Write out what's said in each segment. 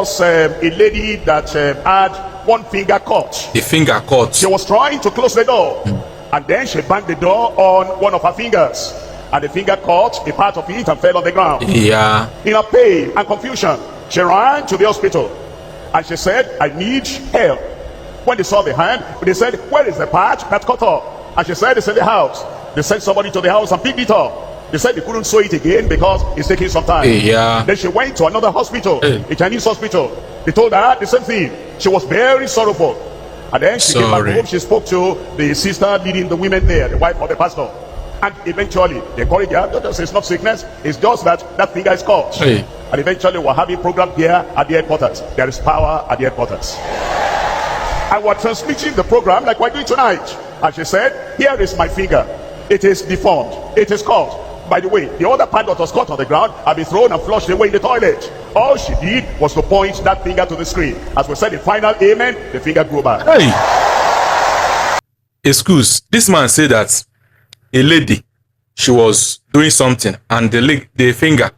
was a lady that had one finger cut. The finger cut. She was trying to close the door, and then she banged the door on one of her fingers, and the finger caught a part of it and fell on the ground. Yeah. In her pain and confusion, she ran to the hospital, and she said, I need help. When they saw the hand, they said, where is the part that cut off? And she said, it's in the house. They sent somebody to the house and picked it up. They said they couldn't sew it again because it's taking some time. Yeah. Then she went to another hospital, a Chinese hospital. They told her the same thing. She was very sorrowful. And then she came back home. She spoke to the sister leading the women there, the wife of the pastor. And eventually, they encouraged her. Doctor says it's not sickness. It's just that finger is caught. Hey. And eventually, we're having a program here at the headquarters. There is power at the headquarters. And we're transmitting the program like we're doing tonight. And she said, here is my finger. It is deformed. It is cut. By the way, the other part that was cut on the ground had been thrown and flushed away in the toilet. All she did was to point that finger to the screen. As we said in final amen, the finger grew back. Hey. Excuse, this man said that a lady, she was doing something and the finger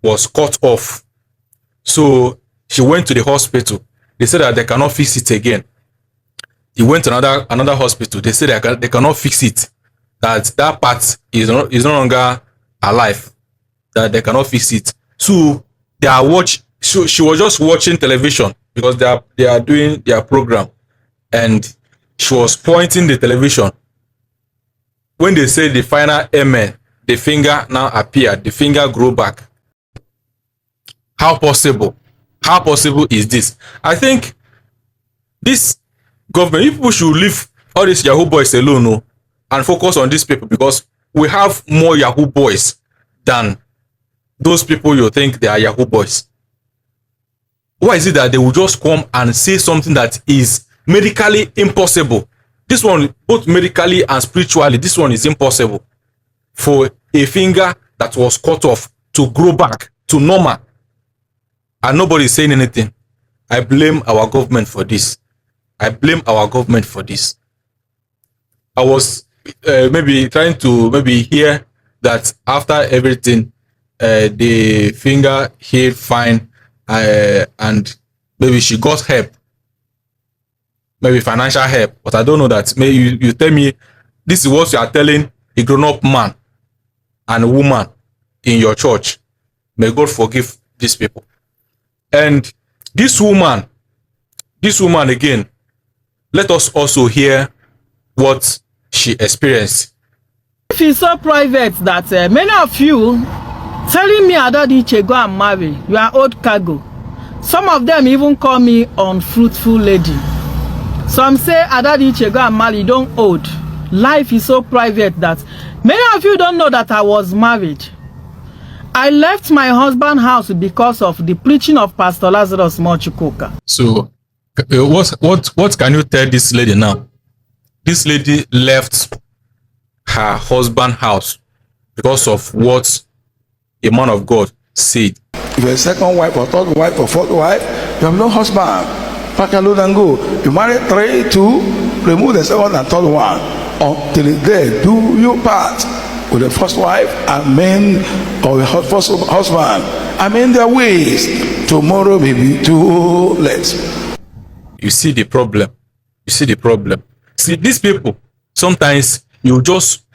was cut off. So she went to the hospital. They said that they cannot fix it again. He went to another hospital. They said they cannot fix it. That part is no longer alive. That they cannot fix it. So they are she was just watching television because they are doing their program, and she was pointing the television. When they said the final amen, the finger now appeared. The finger grew back. How possible? How possible is this? I think this government, people should leave all these Yahoo boys alone, no, and focus on these people, because we have more Yahoo boys than those people you think they are Yahoo boys. Why is it that they will just come and say something that is medically impossible? This one, both medically and spiritually, this one is impossible. For a finger that was cut off to grow back to normal, and nobody is saying anything. I blame our government for this. I blame our government for this. I was maybe trying to hear that after everything, the finger healed fine, and maybe she got help, maybe financial help. But I don't know that. Maybe you tell me this is what you are telling a grown-up man and a woman in your church. May God forgive these people. And this woman again, let us also hear what she experienced. If it's so private that many of you telling me Adadiche, go and marry, you are old cargo. Some of them even call me unfruitful lady. Some say Adadiche, go and marry, you don't old. Life is so private that many of you don't know that I was married. I left my husband's house because of the preaching of Pastor Lazarus Mochukoka. So, what can you tell this lady now? This lady left her husband's house because of what a man of God said. If you're a second wife or third wife or fourth wife, you have no husband. Pack your load and go. You marry 3, 2, remove the second and third one. Until there, do your part with the first wife, amen, or the first husband. Amen their ways. Tomorrow may be too late. You see the problem. You see the problem. See, these people, sometimes you just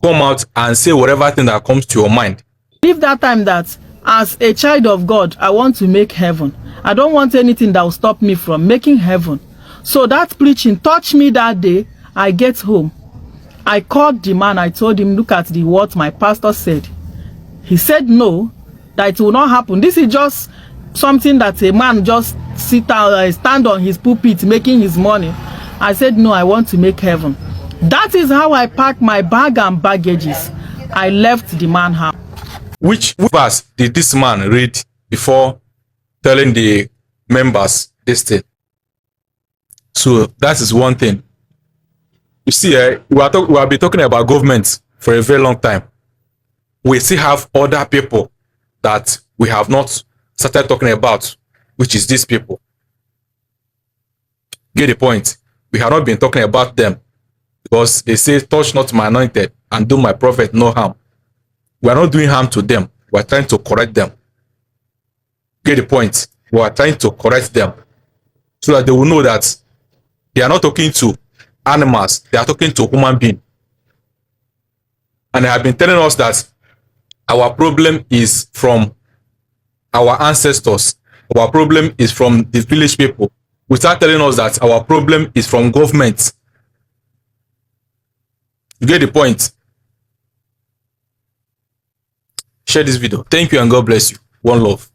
come out and say whatever thing that comes to your mind. Leave that time that as a child of God, I want to make heaven. I don't want anything that will stop me from making heaven. So that preaching touched me that day. I get home. I called the man. I told him, look at what my pastor said. He said no, that it will not happen. This is just something that a man just stand on his pulpit making his money. I said no, I want to make heaven. That is how I packed my bag and baggages. I left the man house. Which verse did this man read before telling the members this thing? So that is one thing. You see, we have been talking about government for a very long time. We still have other people that we have not started talking about, which is these people. Get the point? We have not been talking about them because they say, touch not my anointed and do my prophet no harm. We are not doing harm to them. We are trying to correct them. Get the point? we are trying to correct them so that they will know that they are not talking to animals, they are talking to human beings. And they have been telling us that our problem is from our ancestors, our problem is from the village people. We start telling us that our problem is from government. You get the point? Share this video. Thank you and God bless you. One love.